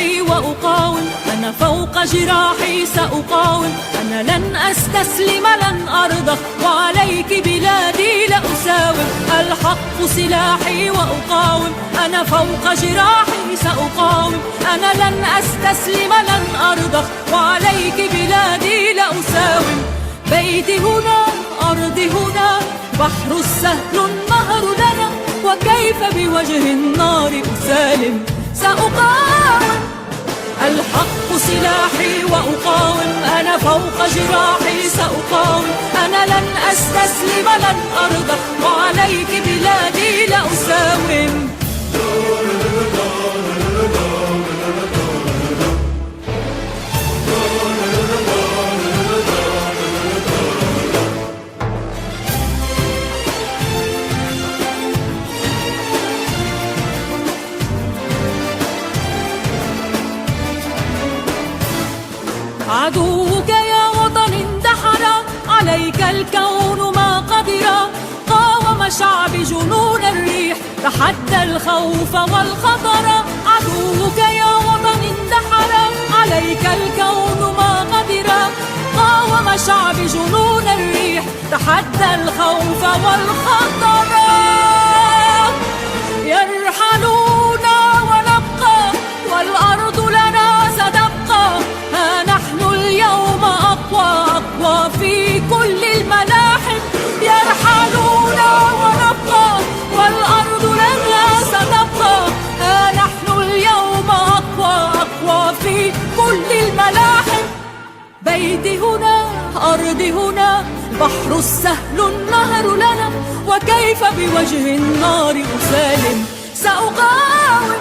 سلاحي وأقاوم، أنا فوق جراحي سأقاوم، أنا لن أستسلم لن أرضى، وعليك بلادي لأساوم. الحق سلاحي وأقاوم، أنا فوق جراحي سأقاوم، أنا لن أستسلم لن أرضى، وعليك بلادي لأساوم. بيتي هنا أرضي هنا، بحر السهل النهر لنا، وكيف بوجه النار أسالم سأقاوم. الحق سلاحي وأقاوم، أنا فوق جراحي سأقاوم، أنا لن أستسلم لن أرضى، وعليك بلادي لأساوم. عدوك يا وطن اندحر، عليك الكون ما قدر، قاوم شعب جنون الريح، تحدى الخوف والخطر. عدوك يا وطن اندحر، عليك الكون ما قدر، قاوم شعب جنون الريح، تحدى الخوف والخطر. يرحلون ونبقى، والأرض لنا ستبقى، ها نحن اليوم أقوى في كل الملاحم. يرحلون ونبقى، والأرض لنا ستبقى، ها نحن اليوم أقوى في كل الملاحم. بيتي هنا أرضي هنا، بحر السهل النهر لنا، وكيف بوجه النار أسالم سأقاوم.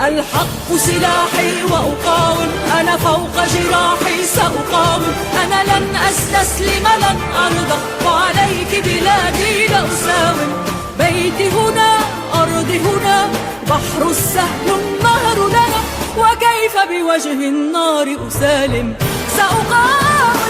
الحق سلاحي وأقاوم، أنا فوق جراحي سأقاوم، أنا لن أستسلم لن أرضى، وعليك بلادي لأساوم. بيتي هنا أرضي هنا، بحر السهل النهر لنا، وكيف بوجه النار أسالم سأقاوم.